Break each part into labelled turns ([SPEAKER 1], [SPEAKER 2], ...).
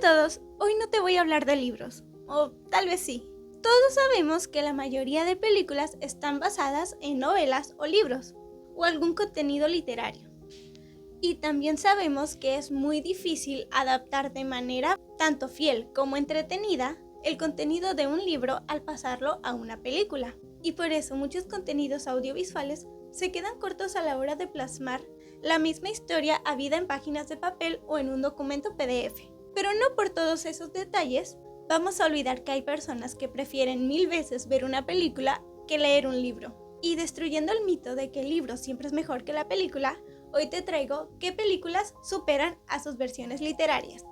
[SPEAKER 1] todos, hoy no te voy a hablar de libros, o tal vez sí. Todos sabemos que la mayoría de películas están basadas en novelas o libros, o algún contenido literario. Y también sabemos que es muy difícil adaptar de manera tanto fiel como entretenida el contenido de un libro al pasarlo a una película. Y por eso muchos contenidos audiovisuales se quedan cortos a la hora de plasmar la misma historia habida en páginas de papel o en un documento PDF. Pero no por todos esos detalles vamos a olvidar que hay personas que prefieren 1000 veces ver una película que leer un libro. Y destruyendo el mito de que el libro siempre es mejor que la película, hoy te traigo qué películas superan a sus versiones literarias.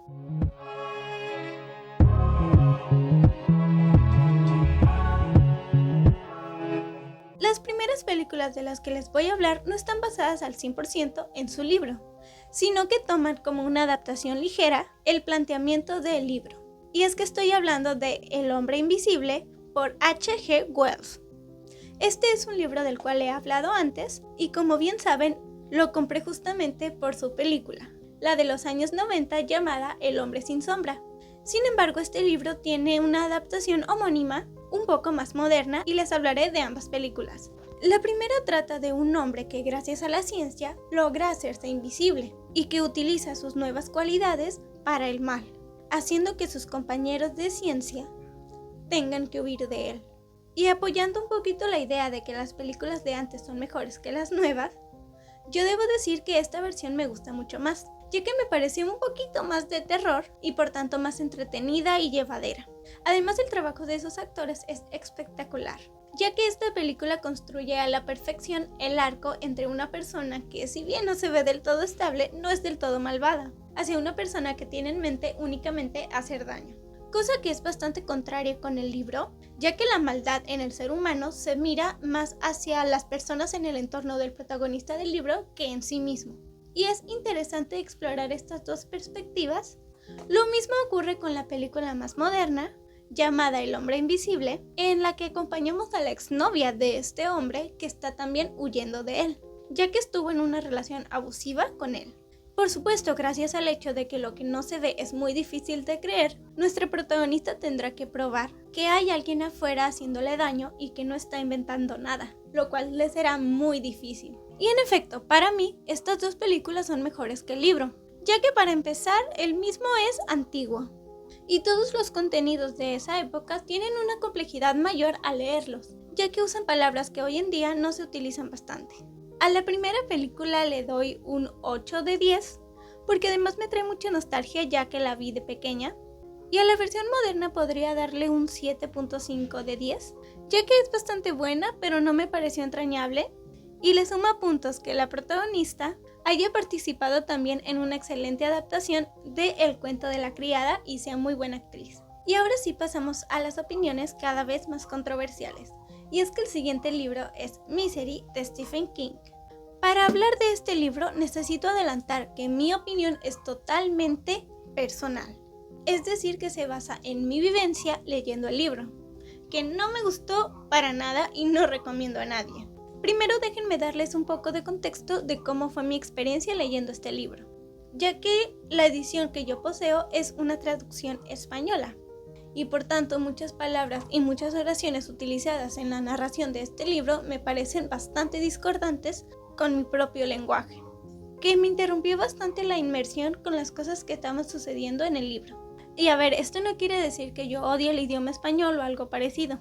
[SPEAKER 1] Las primeras películas de las que les voy a hablar no están basadas al 100% en su libro, sino que toman como una adaptación ligera el planteamiento del libro. Y es que estoy hablando de El hombre invisible por H.G. Wells. Este es un libro del cual he hablado antes y como bien saben, lo compré justamente por su película, la de los años 90 llamada El hombre sin sombra. Sin embargo, este libro tiene una adaptación homónima un poco más moderna y les hablaré de ambas películas. La primera trata de un hombre que gracias a la ciencia logra hacerse invisible y que utiliza sus nuevas cualidades para el mal, haciendo que sus compañeros de ciencia tengan que huir de él. Y apoyando un poquito la idea de que las películas de antes son mejores que las nuevas, yo debo decir que esta versión me gusta mucho más, ya que me pareció un poquito más de terror y por tanto más entretenida y llevadera. Además, el trabajo de esos actores es espectacular, ya que esta película construye a la perfección el arco entre una persona que, si bien no se ve del todo estable, no es del todo malvada, hacia una persona que tiene en mente únicamente hacer daño. Cosa que es bastante contraria con el libro, ya que la maldad en el ser humano se mira más hacia las personas en el entorno del protagonista del libro que en sí mismo. Y es interesante explorar estas dos perspectivas. Lo mismo ocurre con la película más moderna, llamada El hombre invisible, en la que acompañamos a la exnovia de este hombre que está también huyendo de él, ya que estuvo en una relación abusiva con él. Por supuesto, gracias al hecho de que lo que no se ve es muy difícil de creer, nuestra protagonista tendrá que probar que hay alguien afuera haciéndole daño y que no está inventando nada, lo cual le será muy difícil. Y en efecto, para mí, estas dos películas son mejores que el libro, ya que para empezar, el mismo es antiguo, y todos los contenidos de esa época tienen una complejidad mayor al leerlos, ya que usan palabras que hoy en día no se utilizan bastante. A la primera película le doy un 8 de 10, porque además me trae mucha nostalgia ya que la vi de pequeña, y a la versión moderna podría darle un 7.5 de 10, ya que es bastante buena, pero no me pareció entrañable, y le suma puntos que la protagonista haya participado también en una excelente adaptación de El cuento de la criada y sea muy buena actriz. Y ahora sí pasamos a las opiniones cada vez más controversiales, y es que el siguiente libro es Misery de Stephen King. Para hablar de este libro necesito adelantar que mi opinión es totalmente personal, es decir que se basa en mi vivencia leyendo el libro, que no me gustó para nada y no recomiendo a nadie. Primero déjenme darles un poco de contexto de cómo fue mi experiencia leyendo este libro, ya que la edición que yo poseo es una traducción española, y por tanto muchas palabras y muchas oraciones utilizadas en la narración de este libro me parecen bastante discordantes con mi propio lenguaje, que me interrumpió bastante la inmersión con las cosas que estaban sucediendo en el libro. Y a ver, esto no quiere decir que yo odie el idioma español o algo parecido.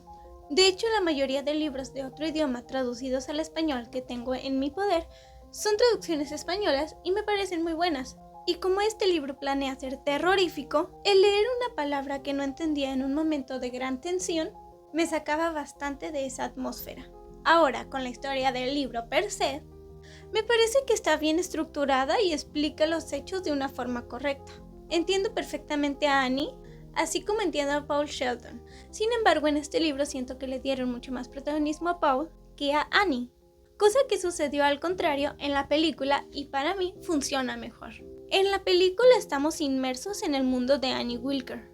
[SPEAKER 1] De hecho, la mayoría de libros de otro idioma traducidos al español que tengo en mi poder son traducciones españolas y me parecen muy buenas. Y como este libro planea ser terrorífico, el leer una palabra que no entendía en un momento de gran tensión me sacaba bastante de esa atmósfera. Ahora, con la historia del libro per se, me parece que está bien estructurada y explica los hechos de una forma correcta. Entiendo perfectamente a Annie, así como entiendo a Paul Sheldon. Sin embargo, en este libro siento que le dieron mucho más protagonismo a Paul que a Annie, cosa que sucedió al contrario en la película y para mí funciona mejor. En la película estamos inmersos en el mundo de Annie Wilker,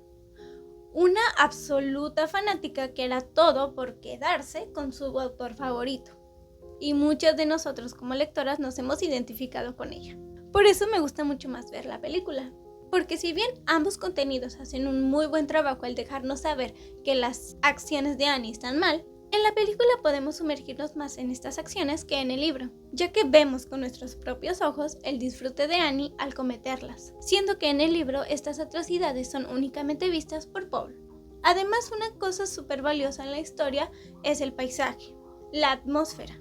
[SPEAKER 1] una absoluta fanática que era todo por quedarse con su autor favorito. Y muchas de nosotros como lectoras nos hemos identificado con ella. Por eso me gusta mucho más ver la película. Porque si bien ambos contenidos hacen un muy buen trabajo al dejarnos saber que las acciones de Annie están mal, en la película podemos sumergirnos más en estas acciones que en el libro, ya que vemos con nuestros propios ojos el disfrute de Annie al cometerlas, siendo que en el libro estas atrocidades son únicamente vistas por Paul. Además, una cosa súper valiosa en la historia es el paisaje, la atmósfera,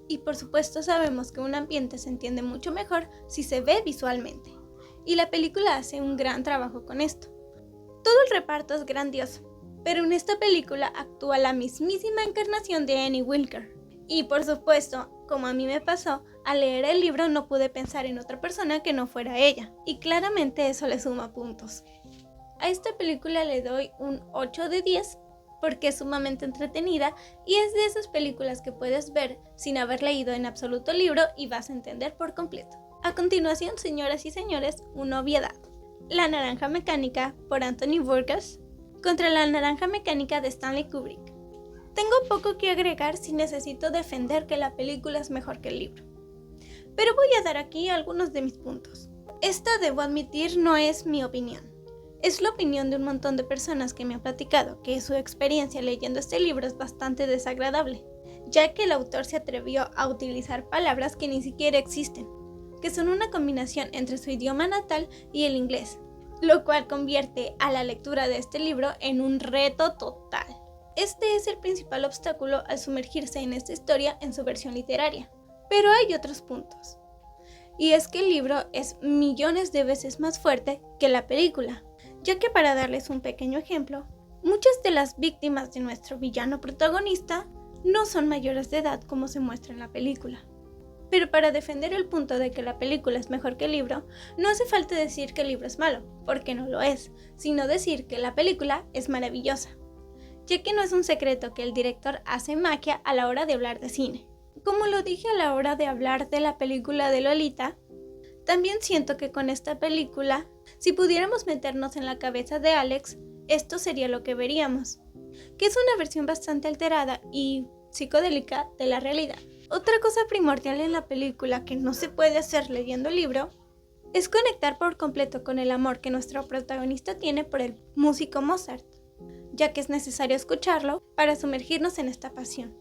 [SPEAKER 1] y por supuesto sabemos que un ambiente se entiende mucho mejor si se ve visualmente, y la película hace un gran trabajo con esto. Todo el reparto es grandioso, pero en esta película actúa la mismísima encarnación de Annie Wilker. Y por supuesto, como a mí me pasó, al leer el libro no pude pensar en otra persona que no fuera ella, y claramente eso le suma puntos. A esta película le doy un 8 de 10 porque es sumamente entretenida y es de esas películas que puedes ver sin haber leído en absoluto el libro y vas a entender por completo. A continuación, señoras y señores, una obviedad. La Naranja Mecánica, por Anthony Burgess, contra La Naranja Mecánica de Stanley Kubrick. Tengo poco que agregar si necesito defender que la película es mejor que el libro. Pero voy a dar aquí algunos de mis puntos. Esta, debo admitir, no es mi opinión. Es la opinión de un montón de personas que me han platicado que su experiencia leyendo este libro es bastante desagradable, ya que el autor se atrevió a utilizar palabras que ni siquiera existen, que son una combinación entre su idioma natal y el inglés, lo cual convierte a la lectura de este libro en un reto total. Este es el principal obstáculo al sumergirse en esta historia en su versión literaria, pero hay otros puntos. Y es que el libro es millones de veces más fuerte que la película, ya que para darles un pequeño ejemplo, muchas de las víctimas de nuestro villano protagonista no son mayores de edad como se muestra en la película. Pero para defender el punto de que la película es mejor que el libro, no hace falta decir que el libro es malo, porque no lo es, sino decir que la película es maravillosa, ya que no es un secreto que el director hace magia a la hora de hablar de cine. Como lo dije a la hora de hablar de la película de Lolita, también siento que con esta película, si pudiéramos meternos en la cabeza de Alex, esto sería lo que veríamos, que es una versión bastante alterada y psicodélica de la realidad. Otra cosa primordial en la película que no se puede hacer leyendo el libro es conectar por completo con el amor que nuestro protagonista tiene por el músico Mozart, ya que es necesario escucharlo para sumergirnos en esta pasión.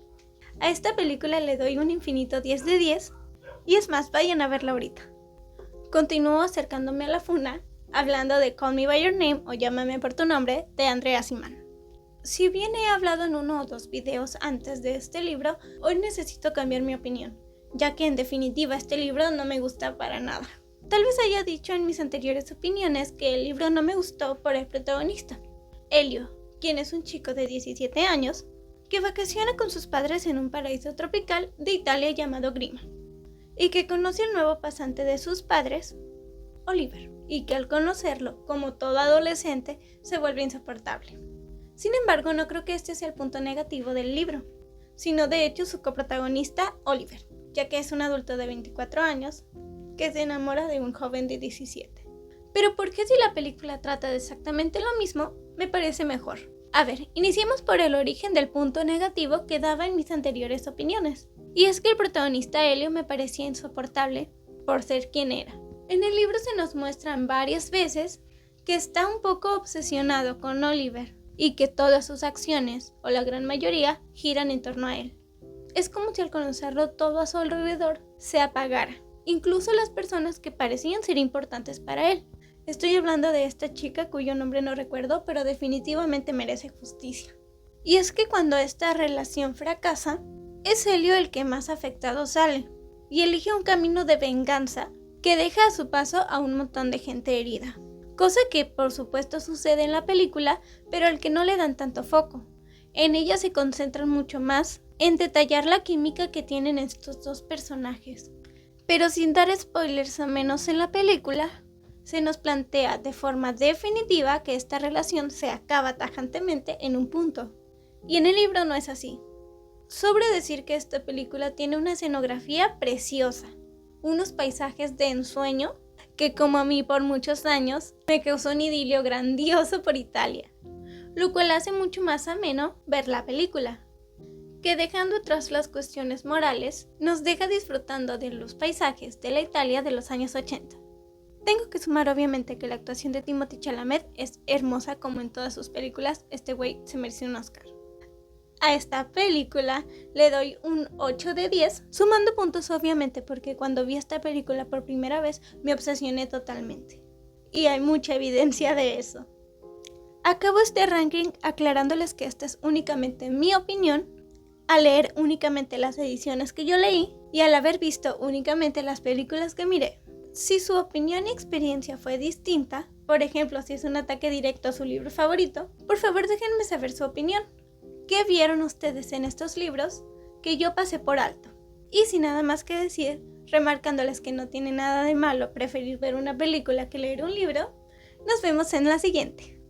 [SPEAKER 1] A esta película le doy un infinito 10 de 10 y es más, vayan a verla ahorita. Continúo acercándome a la funa hablando de Call Me By Your Name o Llámame por tu nombre de Andrea Simán. Si bien he hablado en uno o dos videos antes de este libro, hoy necesito cambiar mi opinión, ya que en definitiva este libro no me gusta para nada. Tal vez haya dicho en mis anteriores opiniones que el libro no me gustó por el protagonista, Elio, quien es un chico de 17 años que vacaciona con sus padres en un paraíso tropical de Italia llamado Grima, y que conoce al nuevo pasante de sus padres, Oliver, y que al conocerlo, como todo adolescente, se vuelve insoportable. Sin embargo, no creo que este sea el punto negativo del libro, sino de hecho su coprotagonista, Oliver, ya que es un adulto de 24 años que se enamora de un joven de 17. Pero ¿por qué si la película trata de exactamente lo mismo, me parece mejor? A ver, iniciemos por el origen del punto negativo que daba en mis anteriores opiniones. Y es que el protagonista Elio me parecía insoportable por ser quien era. En el libro se nos muestran varias veces que está un poco obsesionado con Oliver y que todas sus acciones, o la gran mayoría, giran en torno a él. Es como si al conocerlo todo a su alrededor se apagara, incluso las personas que parecían ser importantes para él. Estoy hablando de esta chica cuyo nombre no recuerdo, pero definitivamente merece justicia. Y es que cuando esta relación fracasa, es Elio el que más afectado sale, y elige un camino de venganza que deja a su paso a un montón de gente herida. Cosa que por supuesto sucede en la película, pero al que no le dan tanto foco. En ella se concentran mucho más en detallar la química que tienen estos dos personajes. Pero sin dar spoilers a menos en la película, se nos plantea de forma definitiva que esta relación se acaba tajantemente en un punto. Y en el libro no es así. Sobre decir que esta película tiene una escenografía preciosa, unos paisajes de ensueño que como a mí por muchos años me causó un idilio grandioso por Italia, lo cual hace mucho más ameno ver la película, que dejando atrás las cuestiones morales, nos deja disfrutando de los paisajes de la Italia de los años 80. Tengo que sumar obviamente que la actuación de Timothée Chalamet es hermosa como en todas sus películas. Este güey se mereció un Oscar. A esta película le doy un 8 de 10, sumando puntos obviamente porque cuando vi esta película por primera vez me obsesioné totalmente. Y hay mucha evidencia de eso. Acabo este ranking aclarándoles que esta es únicamente mi opinión, al leer únicamente las ediciones que yo leí y al haber visto únicamente las películas que miré. Si su opinión y experiencia fue distinta, por ejemplo, si es un ataque directo a su libro favorito, por favor déjenme saber su opinión. ¿Qué vieron ustedes en estos libros que yo pasé por alto? Y sin nada más que decir, remarcándoles que no tiene nada de malo preferir ver una película que leer un libro, nos vemos en la siguiente.